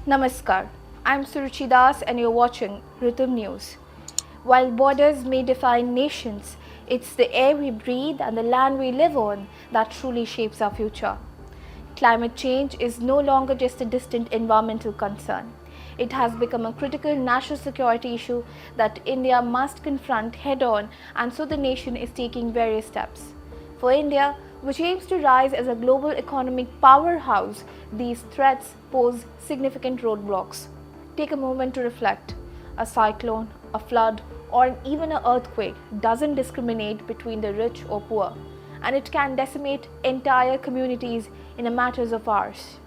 Namaskar, I'm Suruchi Das and you're watching Ritam News. While borders may define nations, it's the air we breathe and the land we live on that truly shapes our future. Climate change is no longer just a distant environmental concern. It has become a critical national security issue that India must confront head-on, and so the nation is taking various steps. For India, which aims to rise as a global economic powerhouse, these threats pose significant roadblocks. Take a moment to reflect. A cyclone, a flood, or even an earthquake doesn't discriminate between the rich or poor, and it can decimate entire communities in a matter of hours.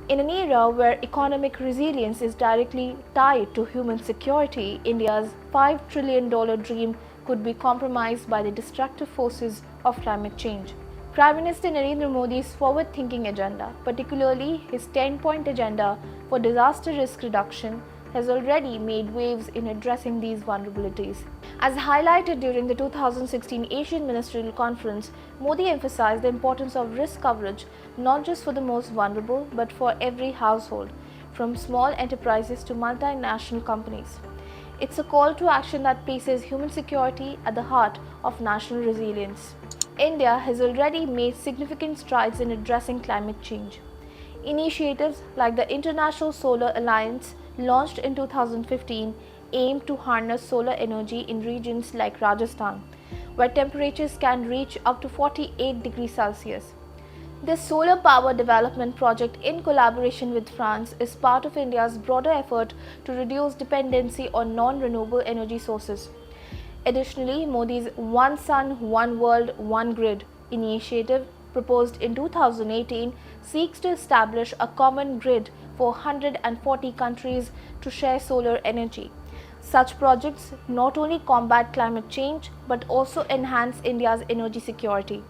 In an era where economic resilience is directly tied to human security, India's $5 trillion dream could be compromised by the destructive forces of climate change. Prime Minister Narendra Modi's forward-thinking agenda, particularly his 10-point agenda for disaster risk reduction, has already made waves in addressing these vulnerabilities. As highlighted during the 2016 Asian Ministerial Conference, Modi emphasized the importance of risk coverage not just for the most vulnerable but for every household, from small enterprises to multinational companies. It's a call to action that places human security at the heart of national resilience. India has already made significant strides in addressing climate change. Initiatives like the International Solar Alliance, launched in 2015, aim to harness solar energy in regions like Rajasthan, where temperatures can reach up to 48 degrees Celsius. This solar power development project, in collaboration with France, is part of India's broader effort to reduce dependency on non-renewable energy sources. Additionally, Modi's One Sun, One World, One Grid initiative, proposed in 2018, seeks to establish a common grid for 140 countries to share solar energy. Such projects not only combat climate change but also enhance India's energy security.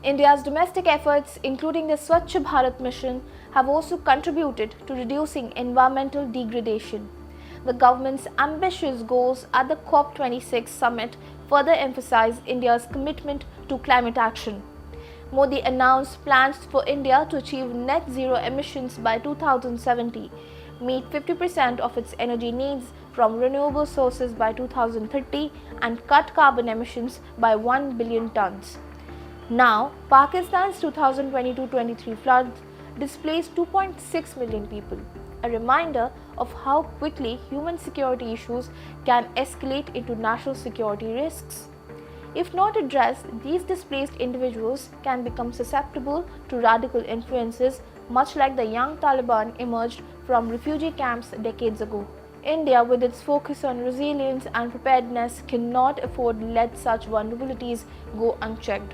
India's domestic efforts, including the Swachh Bharat mission, have also contributed to reducing environmental degradation. The government's ambitious goals at the COP26 summit further emphasize India's commitment to climate action. Modi announced plans for India to achieve net zero emissions by 2070, meet 50% of its energy needs from renewable sources by 2030, and cut carbon emissions by 1 billion tons. Now, Pakistan's 2022-23 floods displaced 2.6 million people, a reminder of how quickly human security issues can escalate into national security risks. If not addressed, these displaced individuals can become susceptible to radical influences, much like the young Taliban emerged from refugee camps decades ago. India, with its focus on resilience and preparedness, cannot afford to let such vulnerabilities go unchecked.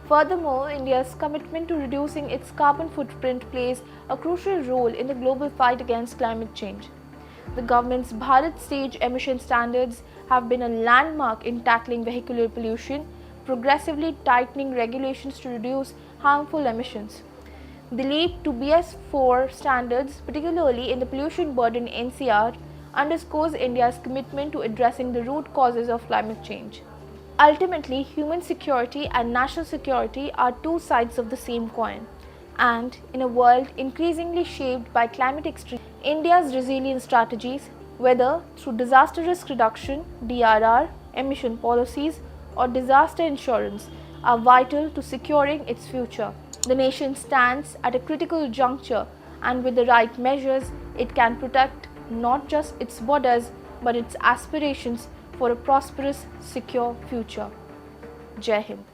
Furthermore, India's commitment to reducing its carbon footprint plays a crucial role in the global fight against climate change. The government's Bharat Stage emission standards have been a landmark in tackling vehicular pollution, progressively tightening regulations to reduce harmful emissions. The leap to BS4 standards, particularly in the pollution burden NCR, underscores India's commitment to addressing the root causes of climate change. Ultimately, human security and national security are two sides of the same coin. And in a world increasingly shaped by climate extremes, India's resilience strategies, whether through disaster risk reduction, DRR, emission policies, or disaster insurance, are vital to securing its future. The nation stands at a critical juncture, and with the right measures, it can protect not just its borders but its aspirations for a prosperous, secure future. Jai Hind.